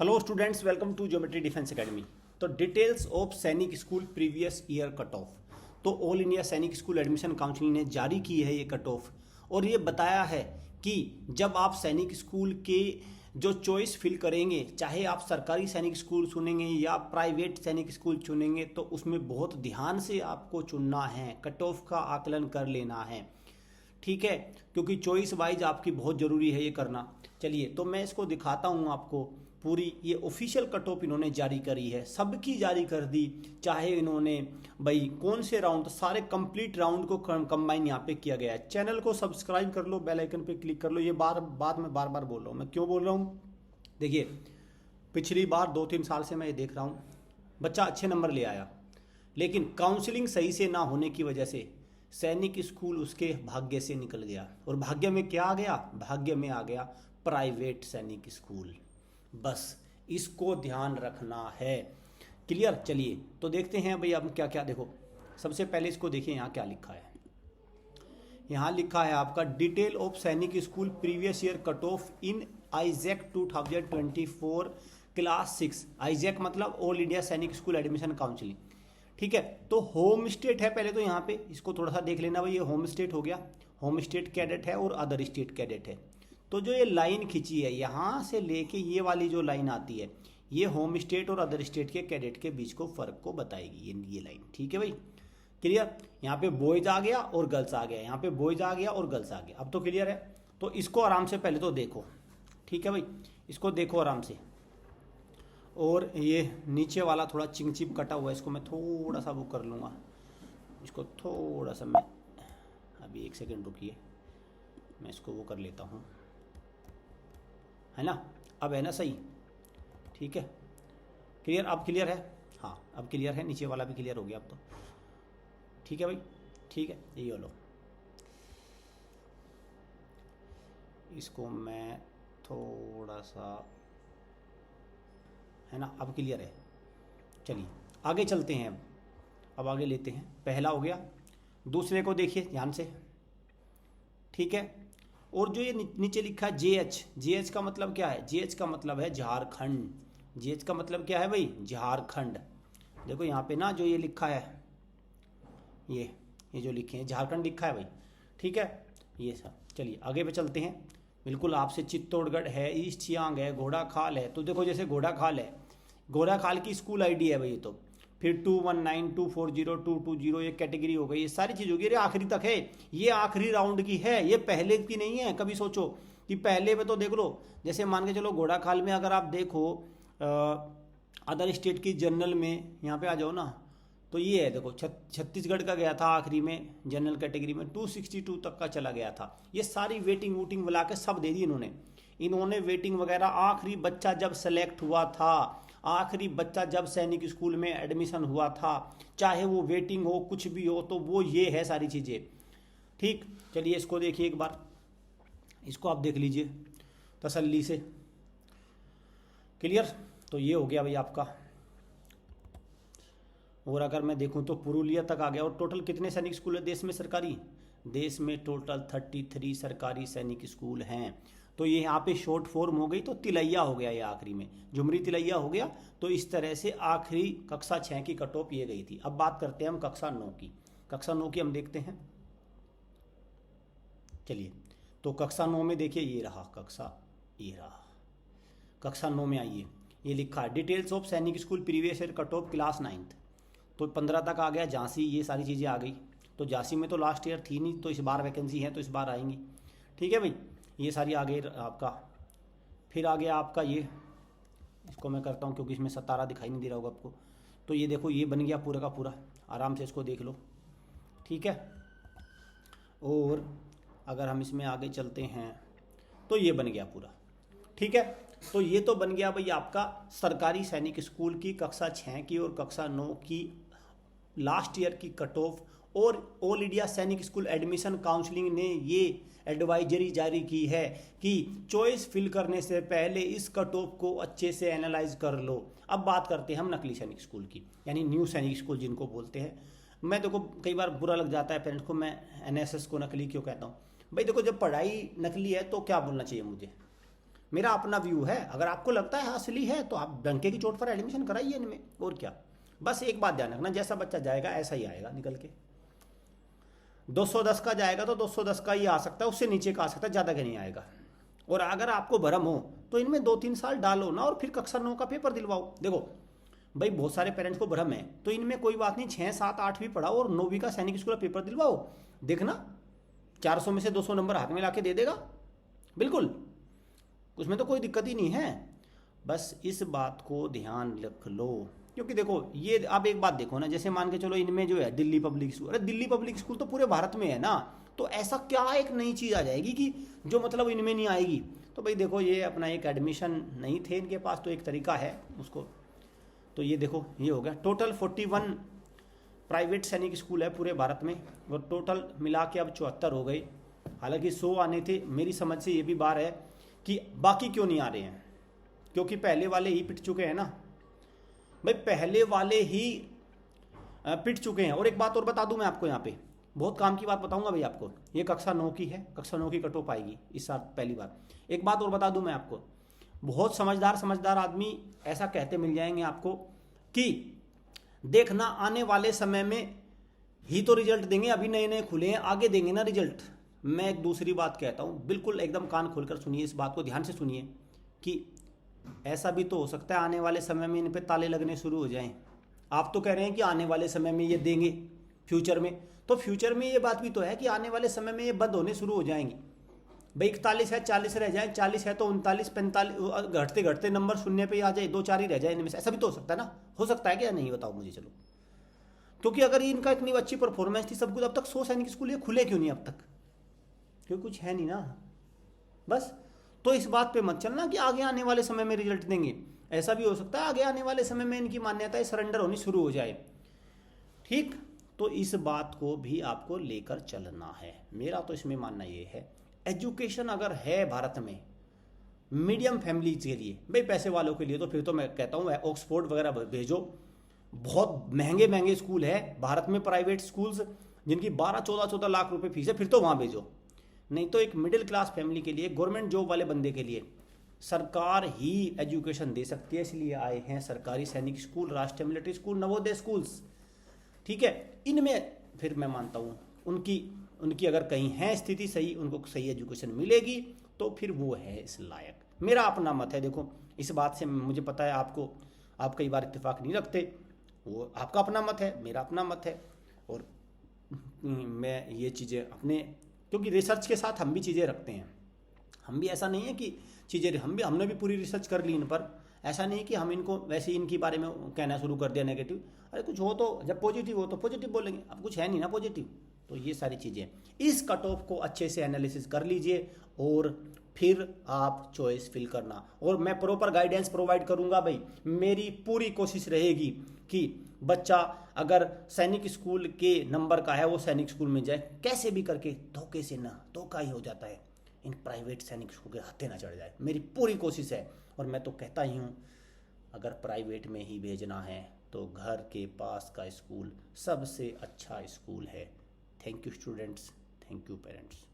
Hello students, welcome to geometry defence academy. तो details of Sainik school previous year cut off. तो all India Sainik school admission council ने जारी की है ये कट ऑफ, और ये बताया है कि जब आप सैनिक स्कूल के जो चॉइस फिल करेंगे, चाहे आप सरकारी सैनिक स्कूल चुनेंगे या प्राइवेट सैनिक स्कूल चुनेंगे, तो उसमें बहुत ध्यान से आपको चुनना है, कट ऑफ का आकलन कर लेना है, ठीक है, क्योंकि चॉइस वाइज आपकी बहुत ज़रूरी है ये करना। चलिए तो मैं इसको दिखाता हूँ आपको पूरी। ये ऑफिशियल कट ऑफ इन्होंने जारी करी है, सबकी जारी कर दी, चाहे इन्होंने भाई कौन से राउंड, सारे कंप्लीट राउंड को कंबाइन यहाँ पे किया गया है। चैनल को सब्सक्राइब कर लो, बेल आइकन पे क्लिक कर लो। ये बात मैं बार बार बोल रहा हूँ, मैं क्यों बोल रहा हूँ? देखिए, पिछली बार 2-3 साल से मैं ये देख रहा हूँ, बच्चा अच्छे नंबर ले आया, लेकिन काउंसलिंग सही से ना होने की वजह से सैनिक स्कूल उसके भाग्य से निकल गया। और भाग्य में क्या आ गया? भाग्य में आ गया प्राइवेट सैनिक स्कूल। बस इसको ध्यान रखना है। क्लियर? चलिए तो देखते हैं भाई अब क्या क्या। देखो, सबसे पहले इसको देखिए, यहाँ क्या लिखा है। यहाँ लिखा है आपका detail of Sainik school previous year cut off in AISSEE 2024 class 6। AISSEE मतलब all India Sainik school admission counselling, ठीक है। तो होम स्टेट है पहले तो यहाँ पे, इसको थोड़ा सा देख लेना भाई। ये होम स्टेट हो गया, होम स्टेट कैडेट है और अदर स्टेट कैडेट है। तो जो ये लाइन खींची है यहाँ से लेके ये वाली जो लाइन आती है, ये होम स्टेट और अदर स्टेट के कैडेट के बीच को फर्क को बताएगी ये लाइन, ठीक है भाई। क्लियर? यहाँ पे बॉयज आ गया और गर्ल्स आ गया, यहाँ पे बॉयज आ गया और गर्ल्स आ गया। अब तो क्लियर है। तो इसको आराम से पहले तो देखो, ठीक है भाई, इसको देखो आराम से। और ये नीचे वाला थोड़ा चिंगचिप कटा हुआ है, इसको मैं थोड़ा सा वो कर लूँगा, इसको थोड़ा सा मैं, अभी 1 सेकेंड रुकिए, मैं इसको वो कर लेता हूँ, है ना। अब है ना सही? ठीक है, क्लियर? अब क्लियर है? हाँ अब क्लियर है, नीचे वाला भी क्लियर हो गया अब तो, ठीक है भाई। ठीक है, ये लो, इसको मैं थोड़ा सा, है ना, अब क्लियर है। चलिए आगे चलते हैं, अब आगे लेते हैं। पहला हो गया, दूसरे को देखिए ध्यान से, ठीक है। और जो ये नीचे लिखा है जेएच, जेएच का मतलब क्या है? जेएच का मतलब है झारखंड। जेएच का मतलब क्या है भाई? झारखंड। देखो यहाँ पे ना जो ये लिखा है, ये जो लिखे हैं झारखंड लिखा है भाई, ठीक है, ये सब। चलिए आगे पे चलते हैं। बिल्कुल आपसे चित्तौड़गढ़ है, ईस्ट सियांग है, घोड़ा खाल है। तो देखो जैसे घोड़ा खाल है, घोड़ा खाल की स्कूल आईडी है भाई ये तो। फिर 219, 240, 220 ये कैटेगरी हो गई, ये सारी चीज़ होगी। अरे आखिरी तक है, ये आखिरी राउंड की है, ये पहले की नहीं है। कभी सोचो कि पहले में तो देख लो, जैसे मान के चलो घोड़ा खाल में अगर आप देखो अदर स्टेट की जनरल में, यहाँ पे आ जाओ ना, तो ये है देखो, छत्तीसगढ़ का गया था आखिरी में जनरल कैटेगरी में, 262 तक का चला गया था। ये सारी वेटिंग वूटिंग बुला के सब दे दी इन्होंने वेटिंग वगैरह। आखिरी बच्चा जब सेलेक्ट हुआ था, आखिरी बच्चा जब सैनिक स्कूल में एडमिशन हुआ था, चाहे वो वेटिंग हो कुछ भी हो, तो वो ये है सारी चीज़ें, ठीक। चलिए इसको देखिए एक बार, इसको आप देख लीजिए तसल्ली से। क्लियर? तो ये हो गया भाई आपका। और अगर मैं देखूं तो पुरुलिया तक आ गया। और टोटल कितने सैनिक स्कूल है देश में सरकारी? देश में टोटल 33 सरकारी सैनिक स्कूल हैं। तो ये यहाँ पे शॉर्ट फॉर्म हो गई, तो तिलैया हो गया ये आखिरी में, झुमरी तिलैया हो गया। तो इस तरह से आखिरी कक्षा 6 की कट ऑफ ये गई थी। अब बात करते हैं हम कक्षा 9 की। कक्षा 9 की हम देखते हैं। चलिए तो कक्षा 9 में देखिए, ये रहा कक्षा, ये रहा कक्षा 9 में। आइए, ये लिखा है details of Sainik school previous year cut of class 9। तो 15 तक आ गया झांसी, ये सारी चीज़ें आ गई। तो झांसी में तो लास्ट ईयर थी नहीं, तो इस बार वैकेंसी है, तो इस बार आएंगी, ठीक है भाई। ये सारी आ गई आपका। फिर आ गया आपका ये, इसको मैं करता हूँ क्योंकि इसमें 17 दिखाई नहीं दे रहा होगा आपको। तो ये देखो, ये बन गया पूरा का पूरा, आराम से इसको देख लो, ठीक है। और अगर हम इसमें आगे चलते हैं तो ये बन गया पूरा, ठीक है। तो ये तो बन गया भाई आपका सरकारी सैनिक स्कूल की कक्षा 6 की और कक्षा 9 की लास्ट ईयर की कट ऑफ। और all India Sainik school admission counselling ने ये एडवाइजरी जारी की है कि चॉइस फिल करने से पहले इस कट ऑफ को अच्छे से एनालाइज कर लो। अब बात करते हैं हम नकली सैनिक स्कूल की, यानी न्यू सैनिक स्कूल जिनको बोलते हैं। मैं देखो कई बार बुरा लग जाता है पेरेंट्स को, मैं एनएसएस को नकली क्यों कहता हूँ भाई? देखो जब पढ़ाई नकली है तो क्या बोलना चाहिए मुझे? मेरा अपना व्यू है। अगर आपको लगता है असली है तो आप डंके की चोट पर एडमिशन कराइए इनमें, और क्या। बस एक बात ध्यान रखना, जैसा बच्चा जाएगा ऐसा ही आएगा निकल के। 210 का जाएगा तो 210 का ही आ सकता है, उससे नीचे का आ सकता है, ज़्यादा का नहीं आएगा। और अगर आपको भरम हो तो इनमें 2-3 साल डालो ना, और फिर कक्षा 9 का पेपर दिलवाओ। देखो भाई, बहुत सारे पेरेंट्स को भ्रम है, तो इनमें कोई बात नहीं, 6, 7, 8 भी पढ़ाओ और 9वीं का सैनिक स्कूल का पेपर दिलवाओ। देखना 400 में से 200 नंबर हाथ में लाके दे देगा, बिल्कुल, उसमें तो कोई दिक्कत ही नहीं है। बस इस बात को ध्यान रख लो, क्योंकि देखो ये आप एक बात देखो ना, जैसे मान के चलो इनमें जो है दिल्ली पब्लिक स्कूल, अरे दिल्ली पब्लिक स्कूल तो पूरे भारत में है ना, तो ऐसा क्या एक नई चीज़ आ जाएगी कि जो मतलब इनमें नहीं आएगी। तो भाई देखो, ये अपना एक एडमिशन नहीं थे इनके पास, तो एक तरीका है उसको। तो ये देखो, ये हो गया टोटल 41 प्राइवेट सैनिक स्कूल है पूरे भारत में, और टोटल मिला के अब 74 हो गए। हालांकि 100 आने थे, मेरी समझ से ये भी बात है कि बाकी क्यों नहीं आ रहे हैं, क्योंकि पहले वाले ही पिट चुके हैं ना भाई, पहले वाले ही पिट चुके हैं। और एक बात और बता दूं मैं आपको, यहाँ पे बहुत काम की बात बताऊंगा भाई आपको। ये कक्षा 9 की है, कक्षा 9 की कट ऑफ आएगी इस साल पहली बार। एक बात और बता दूं मैं आपको, बहुत समझदार आदमी ऐसा कहते मिल जाएंगे आपको कि देखना आने वाले समय में ही तो रिजल्ट देंगे, अभी नए नए खुले हैं, आगे देंगे ना रिजल्ट। मैं एक दूसरी बात कहता हूँ, बिल्कुल एकदम कान खोलकर सुनिए, इस बात को ध्यान से सुनिए, कि ऐसा भी तो हो सकता है आने वाले समय में इन पे ताले लगने शुरू हो जाएं। आप तो कह रहे हैं कि आने वाले समय में ये देंगे फ्यूचर में, तो फ्यूचर में ये बात भी तो है कि आने वाले समय में ये बंद होने शुरू हो जाएंगे भाई। 41 है 40 रह जाए, 40 है तो 39, 45, घटते घटते नंबर शून्य पे ही आ जाए, 2-4 ही रह जाए इनमें से, ऐसा भी तो हो सकता है ना। हो सकता है क्या, नहीं बताओ मुझे चलो। क्योंकि अगर इनका इतनी अच्छी परफॉर्मेंस थी सब कुछ, अब तक 100 सैनिक स्कूल ये खुले क्यों नहीं अब तक, क्योंकि कुछ है नहीं ना बस। तो इस बात पे मत चलना कि आगे आने वाले समय में रिजल्ट देंगे, ऐसा भी हो सकता है आगे आने वाले समय में इनकी मान्यताएं सरेंडर होनी शुरू हो जाए, ठीक। तो इस बात को भी आपको लेकर चलना है। मेरा तो इसमें मानना ये है, एजुकेशन अगर है भारत में मीडियम फैमिलीज के लिए, भाई पैसे वालों के लिए तो फिर तो मैं कहता हूँ ऑक्सफोर्ड वगैरह भेजो। बहुत महंगे महंगे स्कूल है भारत में, प्राइवेट स्कूल्स जिनकी 12-14 लाख रुपए फीस है, फिर तो वहाँ भेजो। नहीं तो एक मिडिल क्लास फैमिली के लिए, गवर्नमेंट जॉब वाले बंदे के लिए सरकार ही एजुकेशन दे सकती है, इसलिए आए हैं सरकारी सैनिक स्कूल, राष्ट्रीय मिलिट्री स्कूल, नवोदय स्कूल्स, ठीक है। इनमें फिर मैं मानता हूँ उनकी अगर कहीं है स्थिति सही, उनको सही एजुकेशन मिलेगी तो फिर वो है इस लायक। मेरा अपना मत है, देखो इस बात से मुझे पता है आप कई बार इत्तेफाक नहीं रखते, वो आपका अपना मत है, मेरा अपना मत है। और मैं ये चीज़ें अपने, क्योंकि रिसर्च के साथ हम भी चीज़ें रखते हैं, हम भी ऐसा नहीं है कि चीज़ें हमने भी पूरी रिसर्च कर ली इन पर। ऐसा नहीं कि हम इनको वैसे ही इनके बारे में कहना शुरू कर दिया नेगेटिव। अरे कुछ हो तो, जब पॉजिटिव हो तो पॉजिटिव बोलेंगे, अब कुछ है नहीं ना पॉजिटिव। तो ये सारी चीज़ें, इस कट ऑफ को अच्छे से एनालिसिस कर लीजिए और फिर आप चॉइस फिल करना। और मैं प्रॉपर गाइडेंस प्रोवाइड करूंगा भाई, मेरी पूरी कोशिश रहेगी कि बच्चा अगर सैनिक स्कूल के नंबर का है वो सैनिक स्कूल में जाए, कैसे भी करके, धोखे से ना, धोखा ही हो जाता है, इन प्राइवेट सैनिक स्कूल के हत्थे ना चढ़ जाए, मेरी पूरी कोशिश है। और मैं तो कहता ही हूँ, अगर प्राइवेट में ही भेजना है तो घर के पास का स्कूल सबसे अच्छा स्कूल है। Thank you students, thank you parents.